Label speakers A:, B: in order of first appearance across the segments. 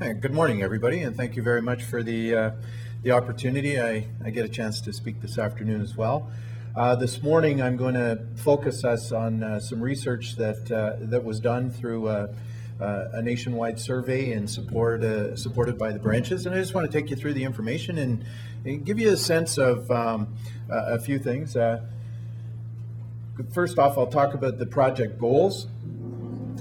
A: Hey, good morning, everybody, and thank you very much for the opportunity. I get a chance to speak this afternoon as well. This morning, I'm going to focus us on some research that was done through a nationwide survey and supported by the branches. And I just want to take you through the information and give you a sense of a few things. First off, I'll talk about the project goals.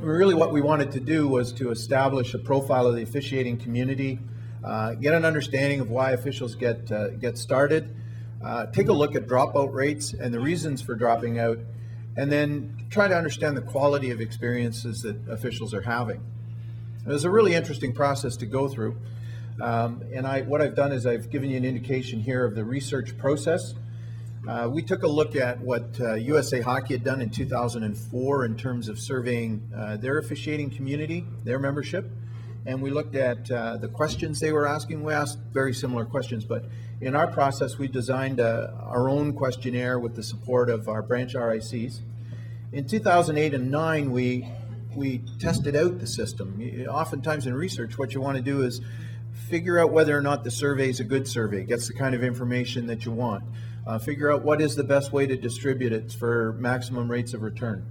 A: Really what we wanted to do was to establish a profile of the officiating community, get an understanding of why officials get started, take a look at dropout rates and the reasons for dropping out, and then try to understand the quality of experiences that officials are having. It was a really interesting process to go through, and what I've done is I've given you an indication here of the research process. We took a look at what USA Hockey had done in 2004 in terms of surveying their officiating community, their membership, and we looked at the questions they were asking. We asked very similar questions, but in our process, we designed our own questionnaire with the support of our branch RICs. In 2008 and 9, we tested out the system. Oftentimes in research, what you want to do is figure out whether or not the survey is a good survey, gets the kind of information that you want. Figure out what is the best way to distribute it for maximum rates of return.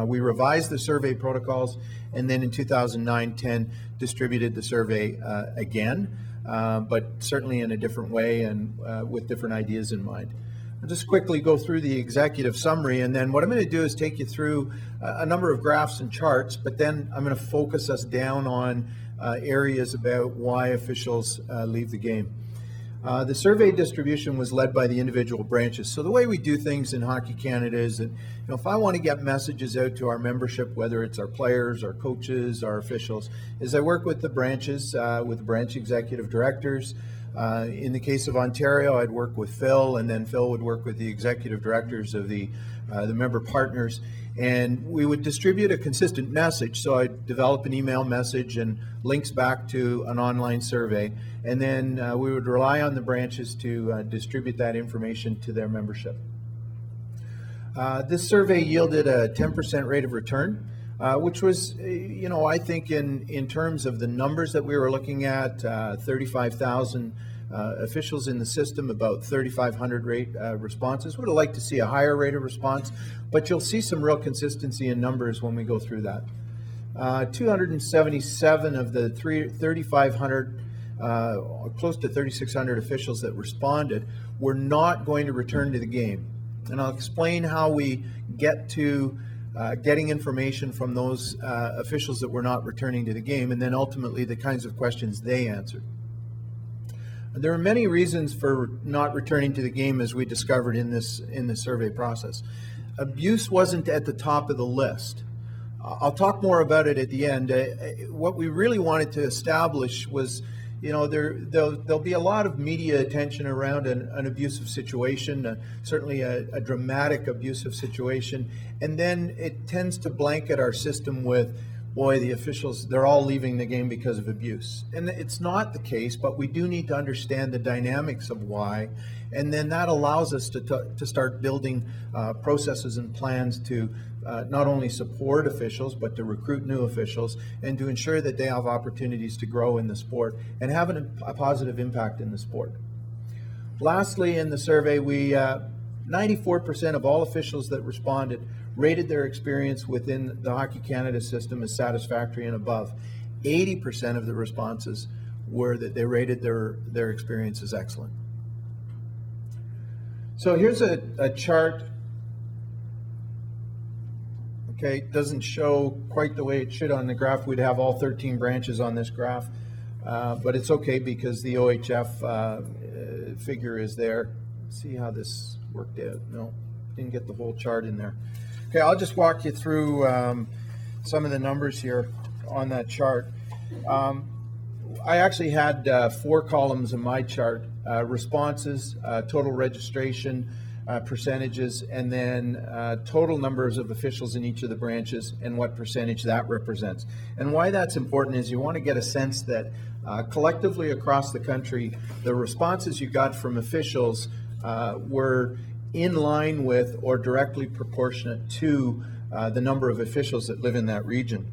A: We revised the survey protocols, and then in 2009-10 distributed the survey again, but certainly in a different way and with different ideas in mind. I'll just quickly go through the executive summary, and then what I'm going to do is take you through a number of graphs and charts, but then I'm going to focus us down on areas about why officials leave the game. The survey distribution was led by the individual branches. So the way we do things in Hockey Canada is that, if I want to get messages out to our membership, whether it's our players, our coaches, our officials, is I work with the branches, with the branch executive directors. In the case of Ontario, I'd work with Phil, and then Phil would work with the executive directors of the member partners, and we would distribute a consistent message. So I'd develop an email message and links back to an online survey, and then we would rely on the branches to distribute that information to their membership. This survey yielded a 10% rate of return, which was, I think in terms of the numbers that we were looking at, 35,000 officials in the system, about 3,500 rate responses. Would have liked to see a higher rate of response, but you'll see some real consistency in numbers when we go through that. 277 of the 3,500, close to 3,600 officials that responded were not going to return to the game. And I'll explain how we get to getting information from those officials that were not returning to the game, and then ultimately the kinds of questions they answered. There are many reasons for not returning to the game, as we discovered in this survey process. Abuse wasn't at the top of the list. I'll talk more about it at the end. What we really wanted to establish was, there'll be a lot of media attention around an abusive situation, certainly a dramatic abusive situation, and then it tends to blanket our system with, boy, the officials, they're all leaving the game because of abuse. And it's not the case, but we do need to understand the dynamics of why, and then that allows us to start building processes and plans to not only support officials, but to recruit new officials and to ensure that they have opportunities to grow in the sport and have a positive impact in the sport. Lastly, in the survey, 94% of all officials that responded rated their experience within the Hockey Canada system as satisfactory and above. 80% of the responses were that they rated their experience as excellent. So here's a chart. Okay, it doesn't show quite the way it should on the graph. We'd have all 13 branches on this graph, but it's okay because the OHF figure is there. Let's see how this worked out. No, didn't get the whole chart in there. Okay, I'll just walk you through some of the numbers here on that chart. I actually had 4 columns in my chart: responses, total registration, percentages, and then total numbers of officials in each of the branches and what percentage that represents. And why that's important is you want to get a sense that collectively across the country, the responses you got from officials were in line with or directly proportionate to the number of officials that live in that region.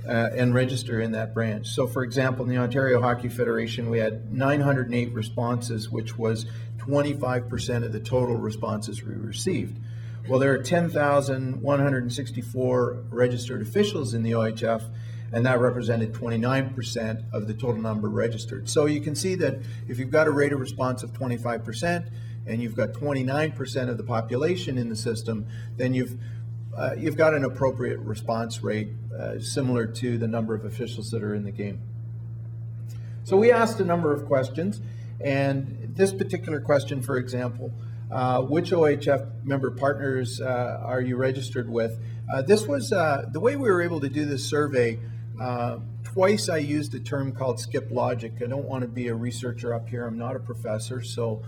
A: and register in that branch. So for example, in the Ontario Hockey Federation, we had 908 responses, which was 25% of the total responses we received. Well, there are 10,164 registered officials in the OHF, and that represented 29% of the total number registered. So you can see that if you've got a rate of response of 25% and you've got 29% of the population in the system, then you've got an appropriate response rate similar to the number of officials that are in the game. So we asked a number of questions, and this particular question, for example, which OHF member partners are you registered with? This was the way we were able to do this survey. Twice I used a term called skip logic. I don't want to be a researcher up here. I'm not a professor. So,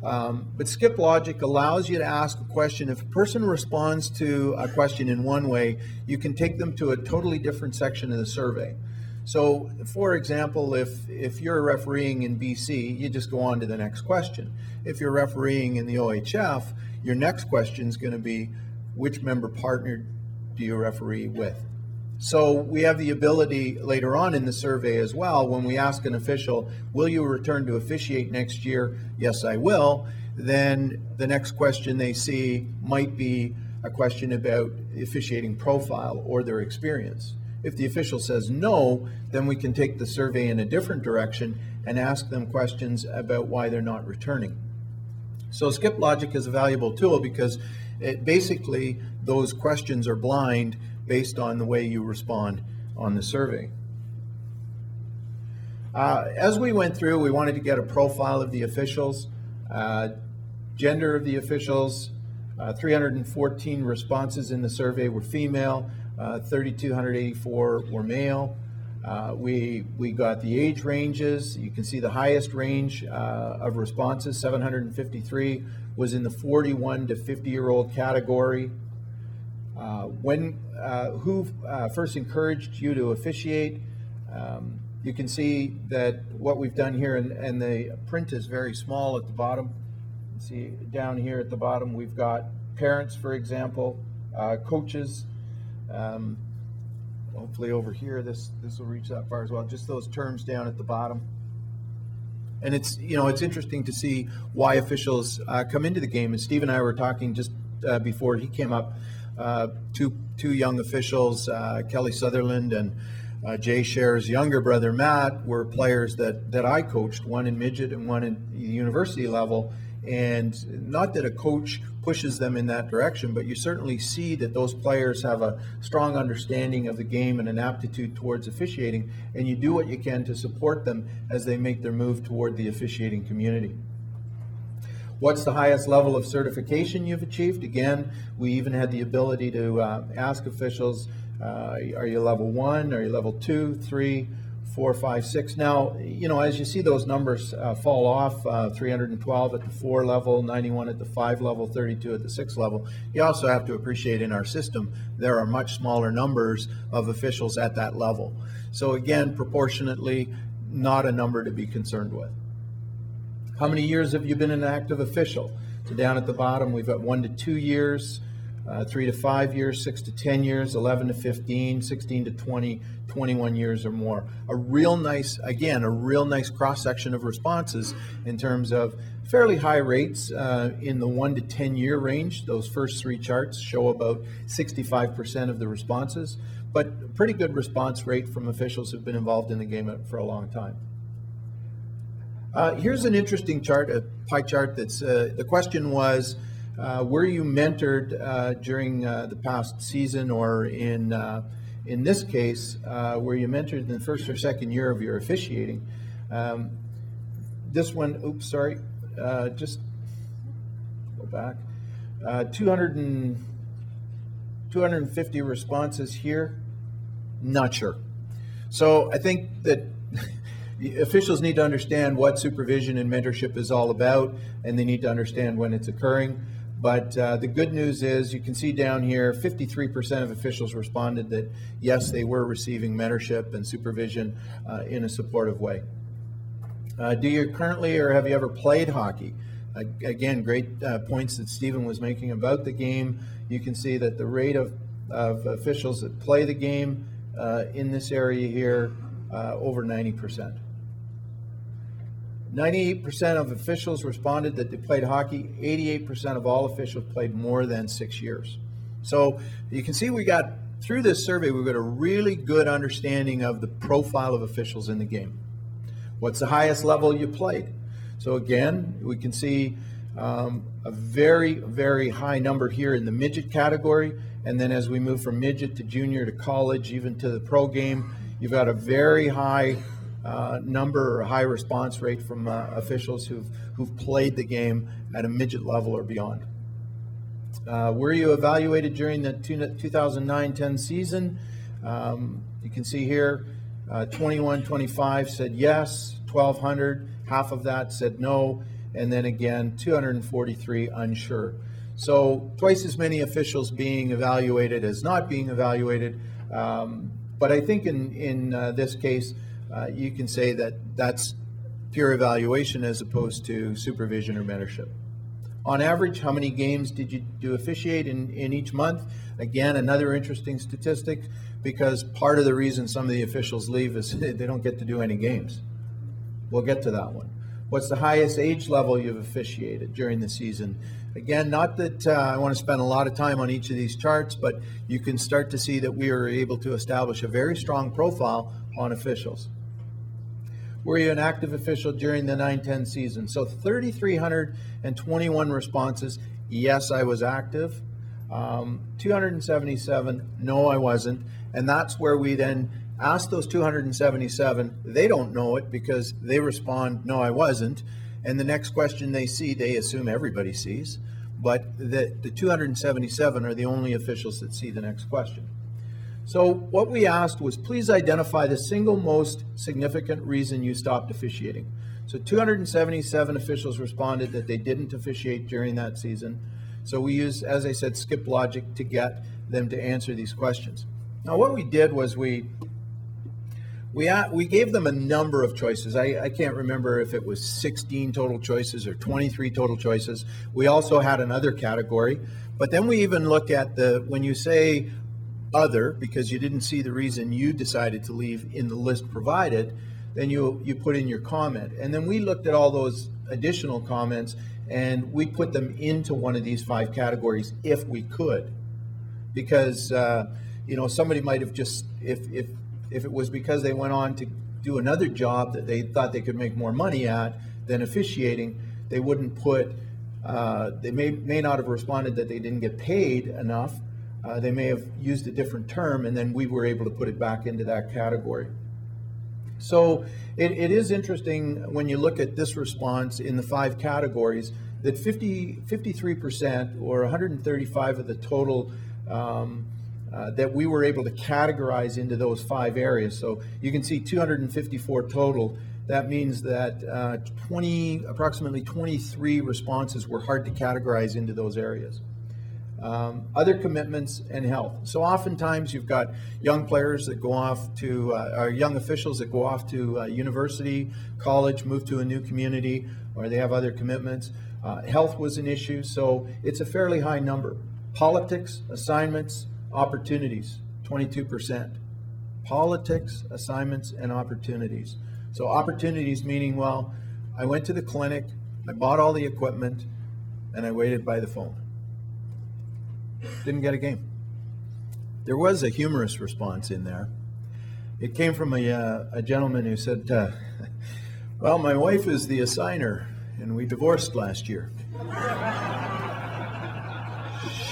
A: but skip logic allows you to ask a question. If a person responds to a question in one way, you can take them to a totally different section of the survey. So, for example, if you're refereeing in BC, you just go on to the next question. If you're refereeing in the OHF, your next question is going to be, which member partner do you referee with? So we have the ability later on in the survey as well, when we ask an official, will you return to officiate next year? Yes, I will. Then the next question they see might be a question about officiating profile or their experience. If the official says no, then we can take the survey in a different direction and ask them questions about why they're not returning. So skip logic is a valuable tool because basically those questions are blind based on the way you respond on the survey. As we went through, we wanted to get a profile of the officials, gender of the officials. 314 responses in the survey were female, 3,284 were male. We got the age ranges. You can see the highest range of responses, 753, was in the 41 to 50-year-old category. Who first encouraged you to officiate? You can see that what we've done here, and the print is very small at the bottom. See down here at the bottom, we've got parents, for example, coaches. Hopefully over here, this will reach that far as well. Just those terms down at the bottom. And it's interesting to see why officials come into the game. And Steve and I were talking just before he came up. Two young officials, Kelly Sutherland and Jay Scher's younger brother Matt, were players that I coached, one in midget and one in the university level. And not that a coach pushes them in that direction, but you certainly see that those players have a strong understanding of the game and an aptitude towards officiating, and you do what you can to support them as they make their move toward the officiating community. What's the highest level of certification you've achieved? Again, we even had the ability to ask officials, are you level 1, are you level 2, 3, 4, 5, 6? Now, as you see those numbers fall off, 312 at the 4 level, 91 at the 5 level, 32 at the 6 level, you also have to appreciate in our system, there are much smaller numbers of officials at that level. So again, proportionately, not a number to be concerned with. How many years have you been an active official? So down at the bottom, we've got 1 to 2 years, 3 to 5 years, 6 to 10 years, 11 to 15, 16 to 20, 21 years or more. A real nice cross-section of responses in terms of fairly high rates in the 1 to 10 year range. Those first 3 charts show about 65% of the responses, but pretty good response rate from officials who've been involved in the game for a long time. Here's an interesting chart, a pie chart. That's the question was, were you mentored during the past season, or in this case, were you mentored in the first or second year of your officiating? This one, just go back. 250 responses here, not sure. So I think that officials need to understand what supervision and mentorship is all about, and they need to understand when it's occurring. But the good news is, you can see down here, 53% of officials responded that yes, they were receiving mentorship and supervision in a supportive way. Do you currently, or have you ever played hockey? Again, great points that Stephen was making about the game. You can see that the rate of officials that play the game in this area here, over 90%. 98% of officials responded that they played hockey. 88% of all officials played more than 6 years. So you can see through this survey, we've got a really good understanding of the profile of officials in the game. What's the highest level you played? So again, we can see a very, very high number here in the midget category. And then as we move from midget to junior to college, even to the pro game, you've got a very high number or high response rate from officials who've played the game at a midget level or beyond. Were you evaluated during the 2009-10 season? You can see here, 2125 said yes, 1,200, half of that said no, and then again, 243 unsure. So twice as many officials being evaluated as not being evaluated. But I think in this case, you can say that that's pure evaluation as opposed to supervision or mentorship. On average, how many games did you officiate in each month? Again, another interesting statistic, because part of the reason some of the officials leave is they don't get to do any games. We'll get to that one. What's the highest age level you've officiated during the season? Again, not that I want to spend a lot of time on each of these charts, but you can start to see that we are able to establish a very strong profile on officials. Were you an active official during the 9-10 season? So 3,321 responses, yes, I was active. 277, no, I wasn't. And that's where we then ask those 277, they don't know it because they respond, no, I wasn't. And the next question they see, they assume everybody sees. But the 277 are the only officials that see the next question. So what we asked was, please identify the single most significant reason you stopped officiating. So 277 officials responded that they didn't officiate during that season. So we used, as I said, skip logic to get them to answer these questions. Now what we did was we gave them a number of choices. I can't remember if it was 16 total choices or 23 total choices. We also had another category, but then we even look at when you say other, because you didn't see the reason you decided to leave in the list provided, then you put in your comment. And then we looked at all those additional comments and we put them into one of these 5 categories if we could. Because somebody might have just, if it was because they went on to do another job that they thought they could make more money at than officiating, they wouldn't put, they may not have responded that they didn't get paid enough. They may have used a different term, and then we were able to put it back into that category. So it is interesting when you look at this response in the 5 categories that 53% or 135 of the total that we were able to categorize into those 5 areas. So you can see 254 total. That means that approximately 23 responses were hard to categorize into those areas. Other commitments and health. So oftentimes you've got young players that go off to, or young officials that go off to university, college, move to a new community, or they have other commitments. Health was an issue, so it's a fairly high number. Politics, assignments, opportunities, 22%. Politics, assignments, and opportunities. So opportunities meaning, well, I went to the clinic, I bought all the equipment, and I waited by the phone. Didn't get a game. There was a humorous response in there. It came from a gentleman who said, well, my wife is the assigner, and we divorced last year.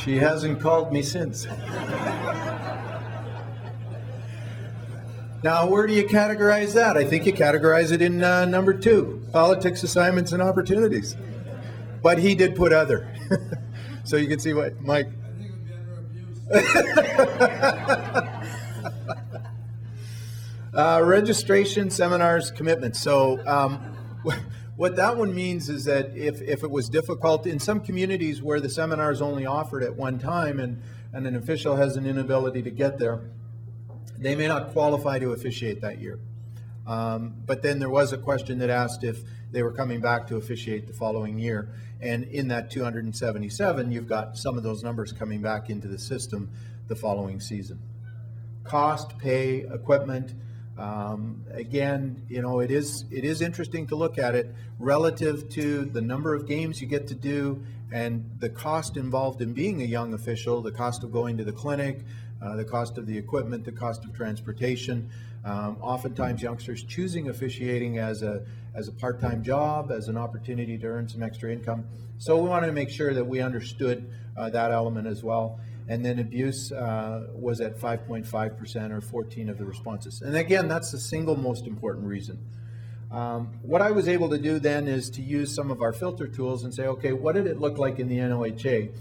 A: She hasn't called me since. Now, where do you categorize that? I think you categorize it in number 2, politics, assignments, and opportunities. But he did put other. So you can see what, Mike. Registration, seminars, commitments. So what that one means is that if it was difficult in some communities where the seminar is only offered at one time and an official has an inability to get there, they may not qualify to officiate that year. But then there was a question that asked if they were coming back to officiate the following year. And in that 277, you've got some of those numbers coming back into the system the following season. cost, pay, equipment. Again, it is interesting to look at it relative to the number of games you get to do and the cost involved in being a young official, the cost of going to the clinic, the cost of the equipment, the cost of transportation. Oftentimes youngsters choosing officiating as a part-time job, as an opportunity to earn some extra income. So we wanted to make sure that we understood that element as well. And then abuse was at 5.5% or 14 of the responses. And again, that's the single most important reason. What I was able to do then is to use some of our filter tools and say, okay, what did it look like in the NOHA?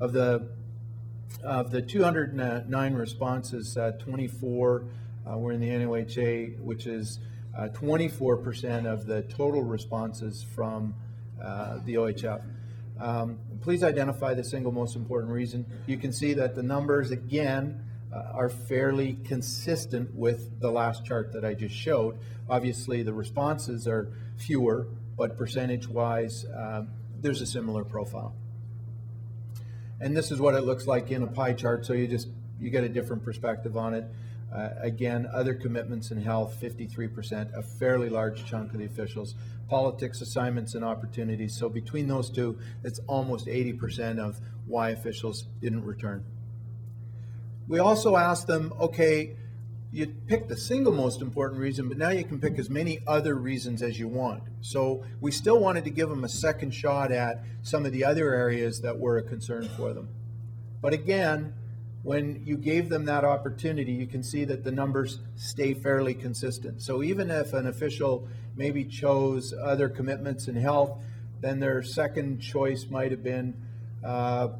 A: Of the 209 responses, 24 were in the NOHA, which is 24% of the total responses from the OHF. Please identify the single most important reason. You can see that the numbers, again, are fairly consistent with the last chart that I just showed. Obviously, the responses are fewer, but percentage-wise, there's a similar profile. And this is what it looks like in a pie chart, so you get a different perspective on it. Again, other commitments in health, 53%, a fairly large chunk of the officials. Politics, assignments, and opportunities. So between those two, it's almost 80% of why officials didn't return. We also asked them, okay, you picked the single most important reason, but now you can pick as many other reasons as you want. So we still wanted to give them a second shot at some of the other areas that were a concern for them. But again, when you gave them that opportunity, you can see that the numbers stay fairly consistent. So even if an official maybe chose other commitments in health, then their second choice might have been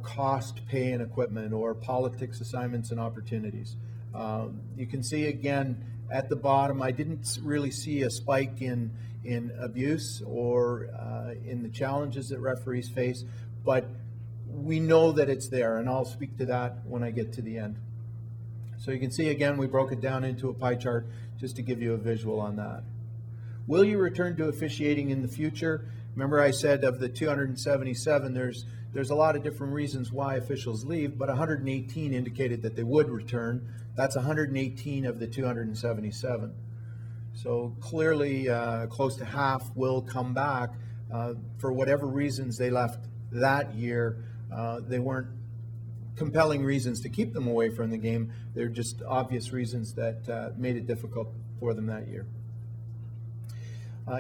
A: cost, pay, and equipment, or politics, assignments, and opportunities. You can see again at the bottom, I didn't really see a spike in abuse or in the challenges that referees face, but we know that it's there, and I'll speak to that when I get to the end. So you can see again, we broke it down into a pie chart just to give you a visual on that. Will you return to officiating in the future? Remember I said of the 277, there's a lot of different reasons why officials leave, but 118 indicated that they would return. That's 118 of the 277. So clearly close to half will come back for whatever reasons they left that year. They weren't compelling reasons to keep them away from the game. They're just obvious reasons that made it difficult for them that year.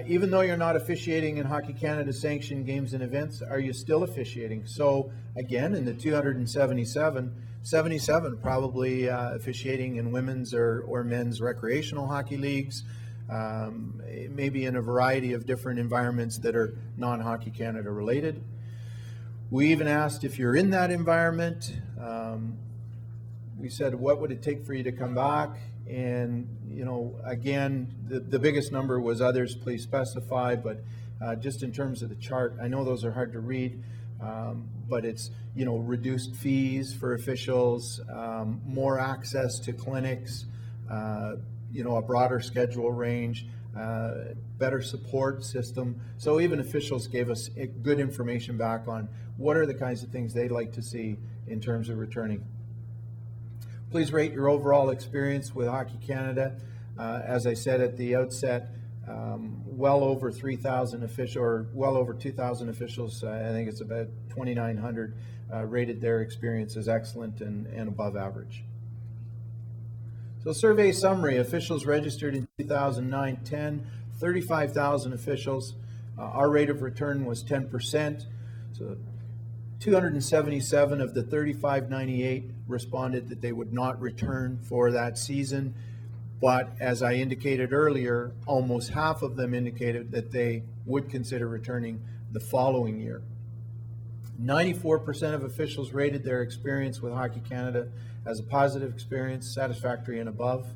A: Even though you're not officiating in Hockey Canada sanctioned games and events, are you still officiating? So again, in the 277, 77 probably officiating in women's or men's recreational hockey leagues, maybe in a variety of different environments that are non-Hockey Canada related. We even asked if you're in that environment. We said, what would it take for you to come back? And, again, the biggest number was others, please specify, but just in terms of the chart, I know those are hard to read, but it's, reduced fees for officials, more access to clinics, a broader schedule range, better support system. So even officials gave us good information back on what are the kinds of things they'd like to see in terms of returning. Please rate your overall experience with Hockey Canada. As I said at the outset, well over 3,000 officials, or well over 2,000 officials, I think it's about 2,900, rated their experience as excellent and above average. So survey summary, officials registered in 2009-10, 35,000 officials. Our rate of return was 10%. So 277 of the 3,598 responded that they would not return for that season. But as I indicated earlier, almost half of them indicated that they would consider returning the following year. 94% of officials rated their experience with Hockey Canada as a positive experience, satisfactory and above.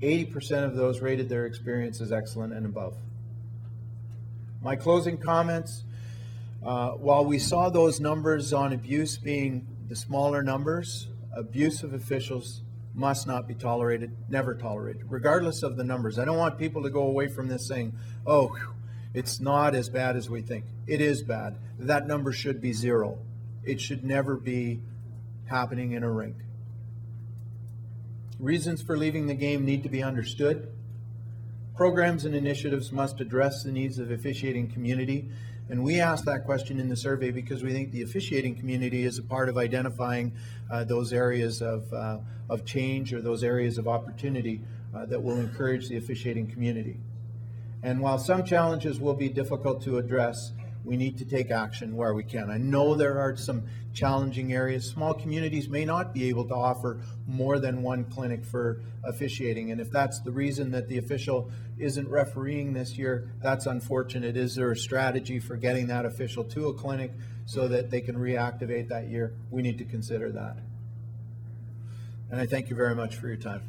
A: 80% of those rated their experience as excellent and above. My closing comments, while we saw those numbers on abuse being the smaller numbers, abuse of officials must not be tolerated, never tolerated, regardless of the numbers. I don't want people to go away from this saying, oh, it's not as bad as we think. It is bad. That number should be 0. It should never be happening in a rink. Reasons for leaving the game need to be understood. Programs and initiatives must address the needs of the officiating community. And we asked that question in the survey because we think the officiating community is a part of identifying those areas of change or those areas of opportunity that will encourage the officiating community. And while some challenges will be difficult to address, we need to take action where we can. I know there are some challenging areas. Small communities may not be able to offer more than one clinic for officiating. And if that's the reason that the official isn't refereeing this year, that's unfortunate. Is there a strategy for getting that official to a clinic so that they can reactivate that year? We need to consider that. And I thank you very much for your time.